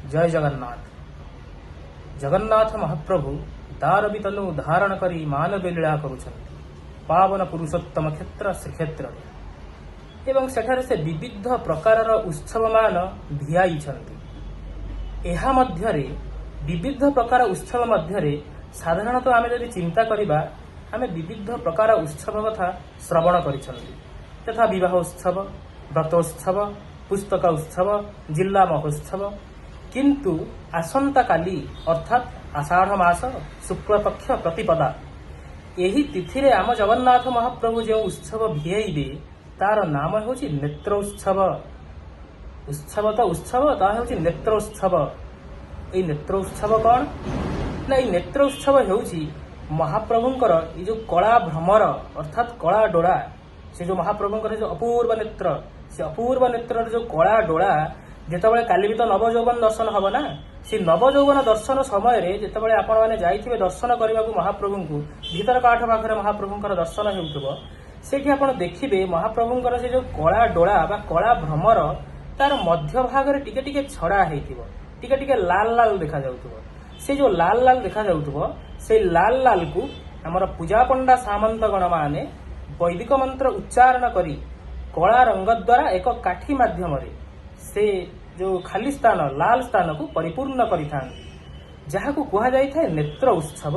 जय जगन्नाथ। जगन्नाथ महाप्रभु दारबी तनु धारण करी मानव लीला करुछन्ति पावन पुरुषोत्तम क्षेत्र श्रीक्षेत्र एवं सेठारे से विविध प्रकारर उत्सव मान भियाइछन्ति। एहा मध्यरे विविध प्रकार उत्सव मध्यरे साधारणतः आमे यदि चिंता करिबा आमे विविध प्रकार उत्सव कथा श्रवण करिछन्ति तथा विवाह उत्सव, व्रतोत्सव, पुस्तक उत्सव, जिला महोत्सव। किंतु आसंता काली अर्थात आषाढ़ मास शुक्ल पक्ष प्रतिपदा यही तिथि रे आम जगन्नाथ महाप्रभु जो उत्सव भियाइबे तार नाम होछि नेत्रोत्सव। उत्सव तो उत्सव ता होछि नेत्रोत्सव। एई नेत्रोत्सव कौन ना एई नेत्रोत्सव होछि महाप्रभुंकर ये जो कला भ्रमर अर्थात कला डोळा से जो महाप्रभुंकर जो अपूर्व नेत्र से अपूर्व नेत्र जो कला डोळा जेतबळे काली भी तो नवजौवन दर्शन हब ना से नवजौवन दर्शन समय रे जेतबळे आपण माने जाइथिबे दर्शन करबाकू महाप्रभुंकू भीतर काठ पाखरे महाप्रभुंकर दर्शन हेउथबो सेठी आपण देखिबे महाप्रभुंकर से जो कला डोळा बा कला भ्रमर तार मध्य भाग रे टिके टिके छड़ा हेइथिबो टिके टिके लाल लाल देखा जाउथबो। से जो लाल लाल देखा जाउथबो से लाल लाल को हमर पूजा पंडा सामंत गण माने वैदिक मंत्र उच्चारण करी कला रंग द्वारा एक काठी माध्यम से जो खाली स्थान लाल स्थान को परिपूर्ण करिथान जहाँ को कहा जाई थाए नेत्र उत्सव।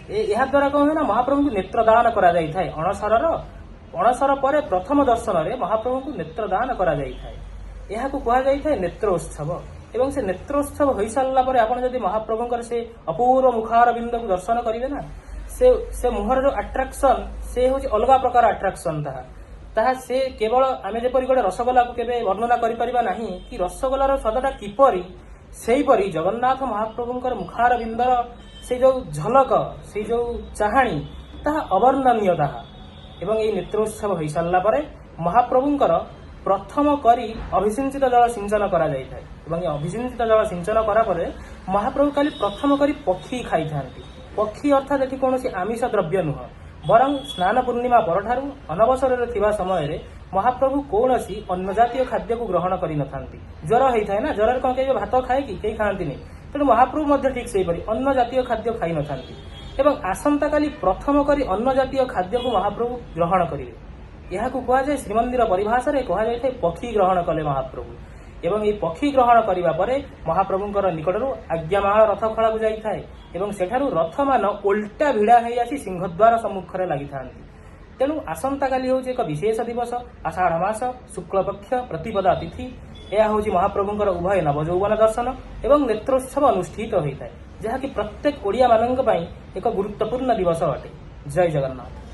यह द्वारा कौन है ना महाप्रभु को नेत्रदान करा जाई थाए। अणसर पर प्रथम दर्शन रे महाप्रभु को नेत्रदान करा जाई थाए। यह को कहा जाई थाए नेत्रोत्सव। एवं से नेत्रोत्सव हो सारा पर आप जब महाप्रभुंकर से अपूर्व मुखार बिंद को दर्शन करेंगे ना से मुहर जो अट्राक्शन से हूँ अलग प्रकार अट्राक्शन ताहा से केवल आमे जेपरि गोटे रसगोला को केबे वर्णना करि परिबा नाही कि रसगोलार स्वादटा किपरि सेहीपरि जगन्नाथ महाप्रभुंकर मुखार बिंदर से जो झलक से जो चाहाणी ताहा अवर्णनीय ताहा। एवं ये नेत्रोत्सव हो सारा पर महाप्रभुंकर प्रथम करी अभिसिंचित जल सिंचन करा जाय थाए। एवं ये अभिसिंचित जल सिंचन करा परे महाप्रभु काली प्रथम करी पक्षी खाई थांती। पक्षी अर्थात एठी कोनोसी आमिष द्रव्य नुह बरं स्नान पूर्णिमा परठारु अनवसर थिबा समय रे महाप्रभु कौनसी अन्न जातीय खाद्य को ग्रहण करि नथांती। ज्वर होइथाय ना ज्वर कौन के भात खाए कि केही खाआंती नहीं तेणु महाप्रभु मध्य ठीक सेही परि अन्न जातीय खाद्य खाई नथांती। एवं आसंता काली प्रथम करी अन्न जातीय खाद्य को महाप्रभु ग्रहण करिवे। यह को कहा जाय श्रीमंदिर परिभाषा रे कहा जाय पक्षी ग्रहण कले महाप्रभु। एवं ये पक्षी ग्रहण करिबा परे महाप्रभुंकर निकटरू आज्ञामाळ रथ खळा को जाई थाए एवं सेठारू रथ मान उल्टा भिड़ा है आसी सिंहद्वार सम्मुख रे लागि थांती। तेणु आसंता काली होची एक विशेष दिवस आषाढ़ मास शुक्ल पक्ष प्रतिपदा तिथि। यह होची महाप्रभुंकर उभय नवजौवन दर्शन एवं नेत्रोत्सव अनुष्ठित होइथाय जहा कि प्रत्येक ओडिया माननक पई एक गुरुत्वपूर्ण दिवस अटे। जय जगन्नाथ।